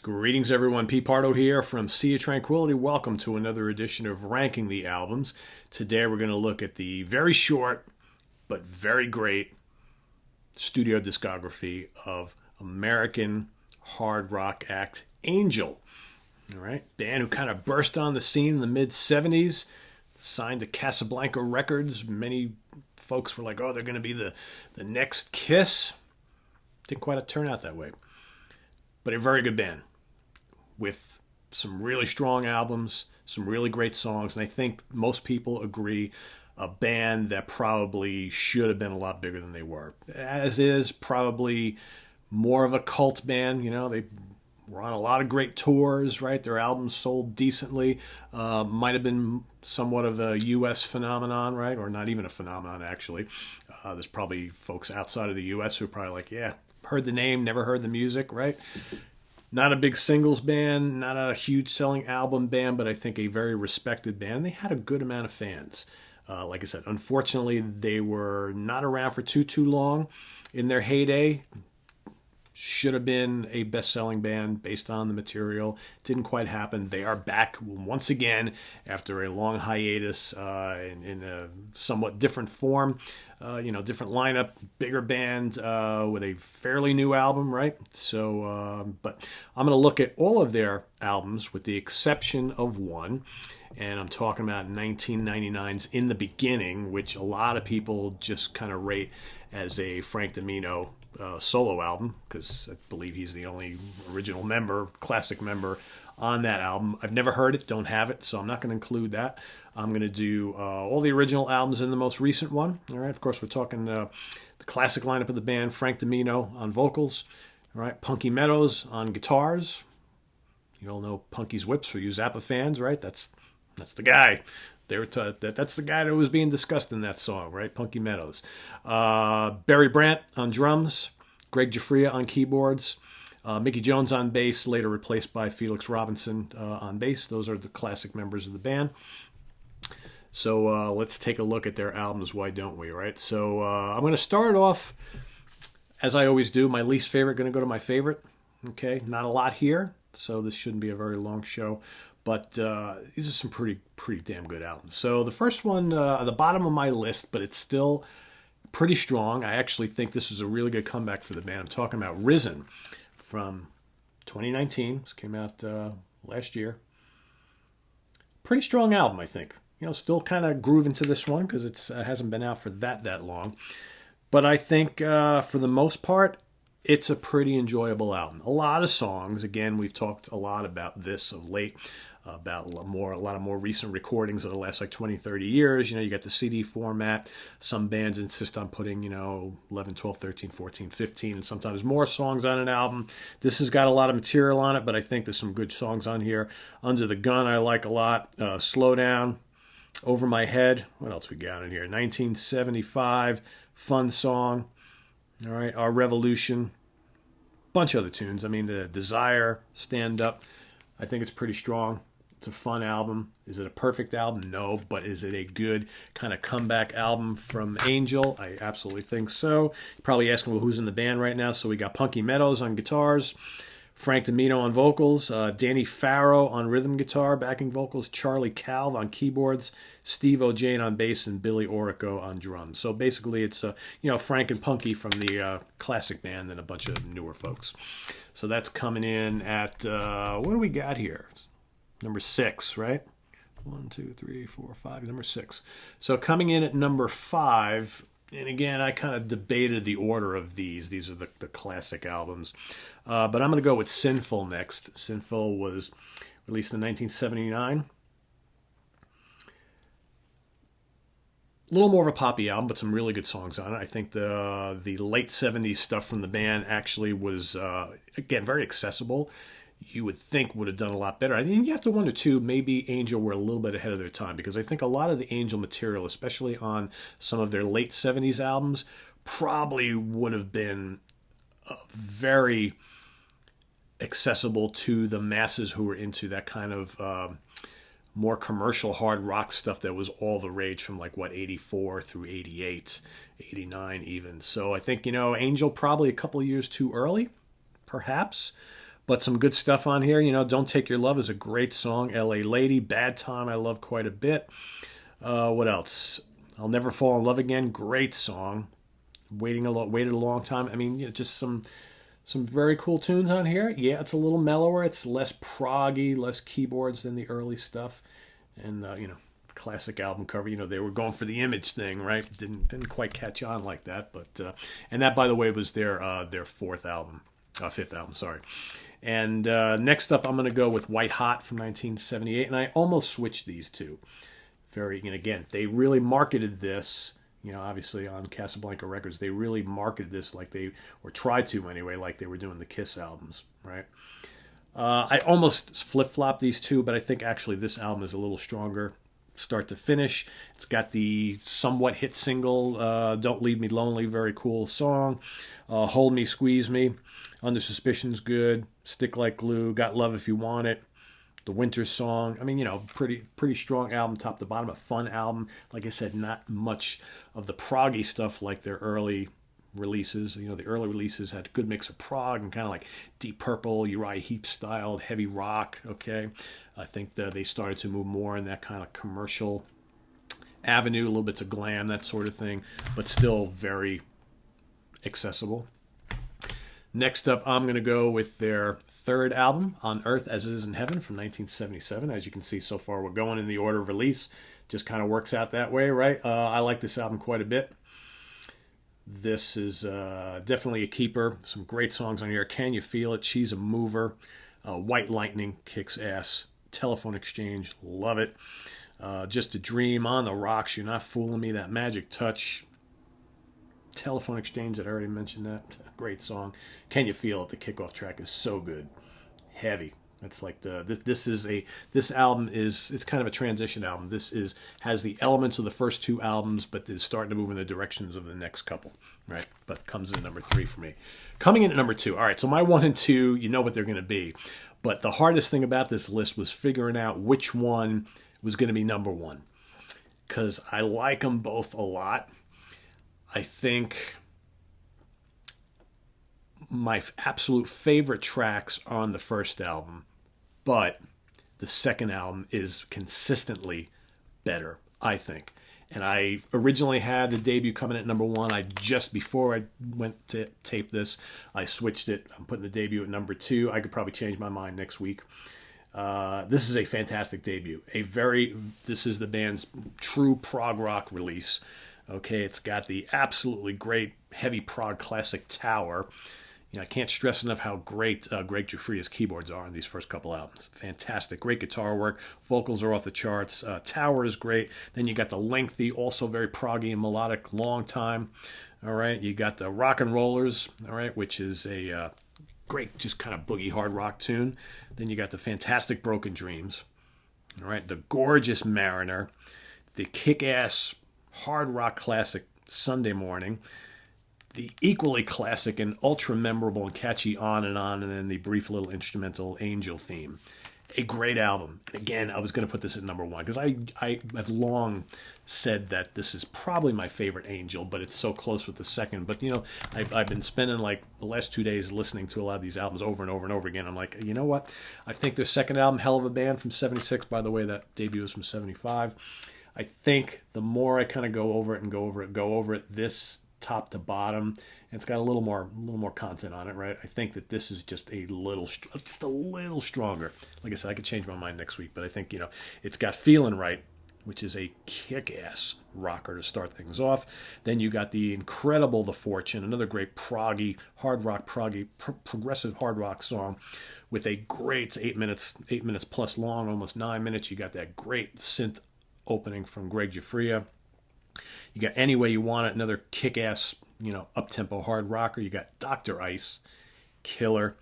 Greetings, everyone. Pete Pardo here from Sea of Tranquility. Welcome to another edition of Ranking the Albums. Today we're going to look at the very short but very great studio discography of American hard rock act Angel. All right, band who kind of burst on the scene in the mid-'70s, signed to Casablanca Records. Many folks were like, oh, they're going to be the next Kiss. Didn't quite turn out that way. But a very good band with some really strong albums, some really great songs, and I think most people agree a band that probably should have been a lot bigger than they were. As is, probably more of a cult band. You know, they were on a lot of great tours, right? Their albums sold decently. Might have been somewhat of a U.S. phenomenon, right? Or not even a phenomenon, actually. There's probably folks outside of the U.S. who are probably like, yeah, heard the name, never heard the music, right? Not a big singles band, not a huge selling album band, but I think a very respected band. They had a good amount of fans. Like I said, unfortunately, they were not around for too long in their heyday. Should have been a best-selling band based on the material. Didn't quite happen. They are back once again after a long hiatus in a somewhat different form. Different lineup, bigger band with a fairly new album, right? So, but I'm going to look at all of their albums with the exception of one. And I'm talking about 1999's In the Beginning, which a lot of people just kind of rate as a Frank Domino solo album, because I believe he's the only original member, classic member on that album. I've never heard it, don't have it, so I'm not going to include that. I'm going to do all the original albums in the most recent one. All right, of course, we're talking the classic lineup of the band: Frank Domino on vocals, all right, Punky Meadows on guitars. You all know Punky's Whips for you Zappa fans, right? That's the guy. That's the guy that was being discussed in that song, right? Punky Meadows. Barry Brandt on drums. Greg Giuffria on keyboards. Mickey Jones on bass, later replaced by Felix Robinson on bass. Those are the classic members of the band. So let's take a look at their albums, why don't we, right? So I'm going to start off, as I always do, my least favorite, going to go to my favorite. Okay, not a lot here, so this shouldn't be a very long show. But these are some pretty damn good albums. So the first one, at the bottom of my list, but it's still pretty strong. I actually think this is a really good comeback for the band. I'm talking about Risen from 2019. This came out last year. Pretty strong album, I think. You know, still kind of grooving to this one because it hasn't been out for that long. But I think for the most part, it's a pretty enjoyable album. A lot of songs. Again, we've talked a lot about this of late, about a lot of more recent recordings of the last 20, 30 years. You know, you got the CD format. Some bands insist on putting, 11, 12, 13, 14, 15, and sometimes more songs on an album. This has got a lot of material on it, but I think there's some good songs on here. Under the Gun, I like a lot. Slow Down, Over My Head. What else we got in here? 1975, Fun Song. All right, Our Revolution. Bunch of other tunes. I mean, the Desire, Stand Up. I think it's pretty strong. It's a fun album. Is it a perfect album? No, but is it a good kind of comeback album from Angel? I absolutely think so. You're probably asking, well, who's in the band right now? So we got Punky Meadows on guitars, Frank Domino on vocals, Danny Farrow on rhythm guitar, backing vocals, Charlie Calv on keyboards, Steve O'Jane on bass, and Billy Orico on drums. So basically it's, Frank and Punky from the classic band and a bunch of newer folks. So that's coming in at, what do we got here? Number 6, right? 1, 2, 3, 4, 5, number 6. So coming in at number 5, and again, I kind of debated the order of these. These are the classic albums. But I'm going to go with Sinful next. Sinful was released in 1979. A little more of a poppy album, but some really good songs on it. I think the late 70s stuff from the band actually was, again, very accessible. You would think would have done a lot better. I mean, you have to wonder, too, maybe Angel were a little bit ahead of their time, because I think a lot of the Angel material, especially on some of their late 70s albums, probably would have been very accessible to the masses who were into that kind of more commercial hard rock stuff that was all the rage from 84 through 88, 89 even. So I think, Angel probably a couple of years too early, perhaps. But some good stuff on here. Don't Take Your Love is a great song. L.A. Lady, Bad Time, I love quite a bit. What else? I'll Never Fall in Love Again, great song. Waited a long time. I mean, just some very cool tunes on here. Yeah, it's a little mellower. It's less proggy, less keyboards than the early stuff. And classic album cover. They were going for the image thing, right? Didn't quite catch on like that. But and that, by the way, was their fifth album, sorry. And next up, I'm going to go with White Hot from 1978, and I almost switched these two. Again, they really marketed this. Obviously on Casablanca Records, they really marketed this like they, or tried to anyway, like they were doing the Kiss albums, right? I almost flip-flopped these two, but I think actually this album is a little stronger start to finish. It's got the somewhat hit single, Don't Leave Me Lonely, very cool song. Hold Me, Squeeze Me, Under Suspicion's good. Stick Like Glue, Got Love If You Want It. The Winter Song. I mean, pretty strong album, top to bottom, a fun album. Like I said, not much of the proggy stuff like their early releases. The early releases had a good mix of prog and kind of like Deep Purple, Uriah Heep styled heavy rock. Okay, I think that they started to move more in that kind of commercial avenue, a little bit to glam, that sort of thing, but still very accessible. Next up, I'm going to go with their third album, On Earth As It Is in Heaven, from 1977. As you can see, so far we're going in the order of release. Just kind of works out that way, right? I like this album quite a bit. This is definitely a keeper. Some great songs on here. Can You Feel It? She's a Mover. White Lightning, kicks ass. Telephone Exchange, love it. Just a Dream, On the Rocks, You're Not Fooling Me. That Magic Touch. Telephone Exchange, I already mentioned that. Great song. Can You Feel It? The kickoff track is so good. Heavy. That's like this album is, it's kind of a transition album. Has the elements of the first two albums, but is starting to move in the directions of the next couple, right? But comes in at number 3 for me. Coming in at number 2. All right, so my 1 and 2, you know what they're going to be. But the hardest thing about this list was figuring out which one was going to be number 1. Because I like them both a lot. I think my absolute favorite tracks are on the first album, but the second album is consistently better, I think. And I originally had the debut coming at number 1. Before I went to tape this, I switched it. I'm putting the debut at number 2. I could probably change my mind next week. This is a fantastic debut. This is the band's true prog rock release. Okay, it's got the absolutely great heavy prog classic Tower. I can't stress enough how great Greg Giuffria's keyboards are on these first couple albums. Fantastic. Great guitar work. Vocals are off the charts. Tower is great. Then you got the lengthy, also very proggy and melodic Long Time. All right, you got the Rock and Rollers, all right, which is a great, just kind of boogie hard rock tune. Then you got the fantastic Broken Dreams. All right, the gorgeous Mariner. The kick-ass hard rock classic Sunday Morning, the equally classic and ultra memorable and catchy On, and then the brief little instrumental Angel theme. A great album. Again, I was going to put this at number 1 because I have long said that this is probably my favorite Angel, but it's so close with the second. But I've been spending like the last 2 days listening to a lot of these albums over and over and over again. I'm like, you know what? I think their second album, Hell of a Band, from 76. By the way, that debut was from 75. I think the more I kind of go over it, this top to bottom, and it's got a little more content on it, right? I think that this is just a little stronger. Like I said, I could change my mind next week, but I think it's got Feeling Right, which is a kick-ass rocker to start things off. Then you got the incredible The Fortune, another great proggy hard rock, progressive hard rock song with a great, it's 8 minutes plus long, almost 9 minutes. You got that great synth opening from Greg Giuffria. You got Any Way You Want It, another kick-ass, up-tempo hard rocker. You got Dr. Ice, killer.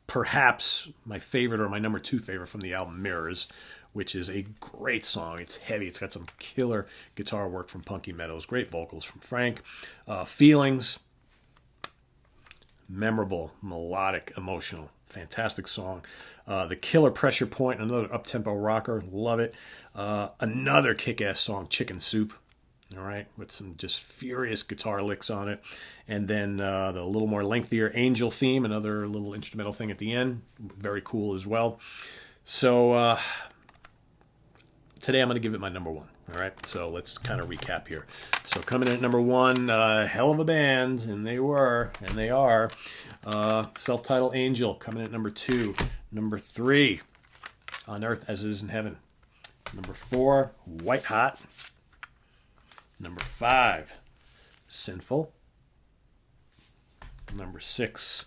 Perhaps my favorite, or my number 2 favorite from the album, Mirrors, which is a great song. It's heavy. It's got some killer guitar work from Punky Meadows. Great vocals from Frank. Feelings, memorable, melodic, emotional. Fantastic song. The Killer, Pressure Point, another up-tempo rocker. Love it. Another kick-ass song, Chicken Soup. all right, with some just furious guitar licks on it. And then the little more lengthier Angel theme, another little instrumental thing at the end, very cool as well. So today I'm going to give it my number one. All right, so let's kind of recap here. So coming in at number one, hell of a band, and they were, and they are. Self-titled Angel coming in at number two. Number three, On Earth as It Is in Heaven. Number four, White Hot. Number five, Sinful. Number six,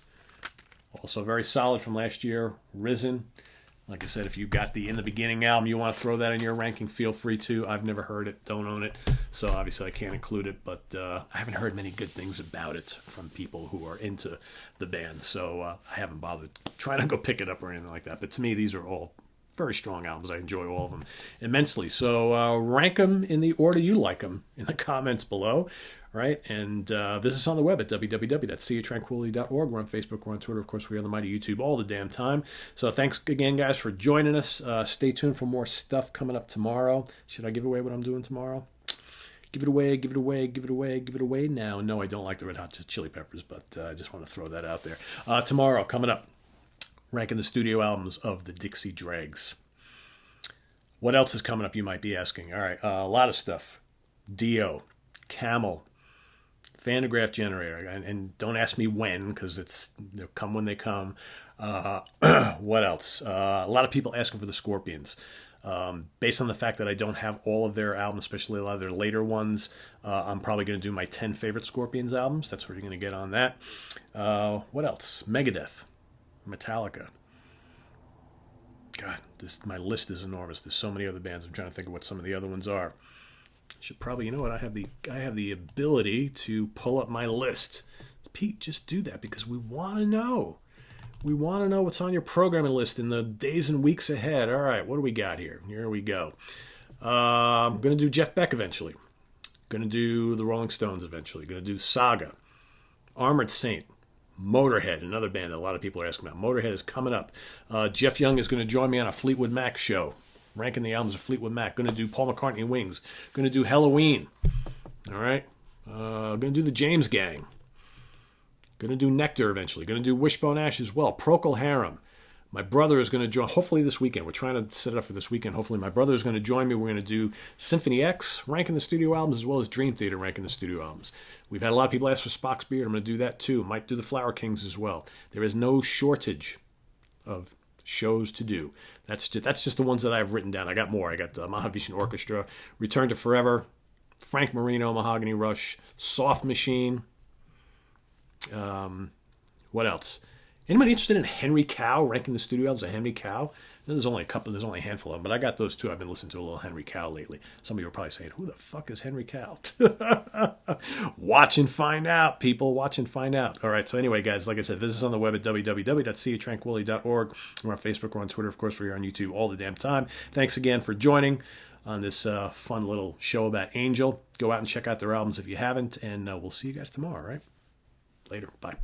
also very solid from last year, Risen. Like I said, if you got the In the Beginning album, you want to throw that in your ranking, feel free to. I've never heard it, don't own it, so obviously I can't include it, but I haven't heard many good things about it from people who are into the band, so I haven't bothered trying to go pick it up or anything like that. But to me, these are all very strong albums. I enjoy all of them immensely. So rank them in the order you like them in the comments below. Right, and visit us on the web at www.seaoftranquility.org. We're on Facebook, we're on Twitter, of course, we're on the mighty YouTube all the damn time. So thanks again, guys, for joining us. Stay tuned for more stuff coming up tomorrow. Should I give away what I'm doing tomorrow? Give it away, give it away, give it away, give it away now. No, I don't like the Red Hot Chili Peppers, but I just want to throw that out there. Tomorrow, coming up, ranking the studio albums of the Dixie Dregs. What else is coming up, you might be asking? All right, a lot of stuff. Dio, Camel, Phonograph Generator, and don't ask me when, because they'll come when they come. What else? A lot of people asking for the Scorpions. Based on the fact that I don't have all of their albums, especially a lot of their later ones, I'm probably going to do my 10 favorite Scorpions albums. That's what you're going to get on that. What else? Megadeth, Metallica. God, my list is enormous. There's so many other bands. I'm trying to think of what some of the other ones are. Should probably, you know what? I have the ability to pull up my list. Pete, just do that because we want to know. We want to know what's on your programming list in the days and weeks ahead. All right, what do we got here? Here we go. I'm going to do Jeff Beck eventually. Going to do the Rolling Stones eventually. Going to do Saga, Armored Saint, Motorhead, another band that a lot of people are asking about. Motorhead is coming up. Jeff Young is going to join me on a Fleetwood Mac show, ranking the albums of Fleetwood Mac. Going to do Paul McCartney and Wings. Going to do Halloween. All right. Going to do the James Gang. Going to do Nectar eventually. Going to do Wishbone Ash as well. Procol Harum. My brother is going to join, hopefully this weekend. We're trying to set it up for this weekend. Hopefully my brother is going to join me. We're going to do Symphony X, ranking the studio albums, as well as Dream Theater, ranking the studio albums. We've had a lot of people ask for Spock's Beard. I'm going to do that too. Might do the Flower Kings as well. There is no shortage of shows to do. That's just the ones that I've written down. I got more. I got the Mahavishnu Orchestra, Return to Forever, Frank Marino, Mahogany Rush, Soft Machine. What else? Anybody interested in Henry Cow, ranking the studio albums of Henry Cow? There's only a handful of them, but I got those too. I've been listening to a little Henry Cow lately. Some of you are probably saying, who the fuck is Henry Cow? Watch and find out, people. Watch and find out. All right, so anyway, guys, like I said, visit us on the web at www.seaoftranquility.org. We're on Facebook, we're on Twitter, of course, we're on YouTube all the damn time. Thanks again for joining on this fun little show about Angel. Go out and check out their albums if you haven't, and we'll see you guys tomorrow, all right? Later. Bye.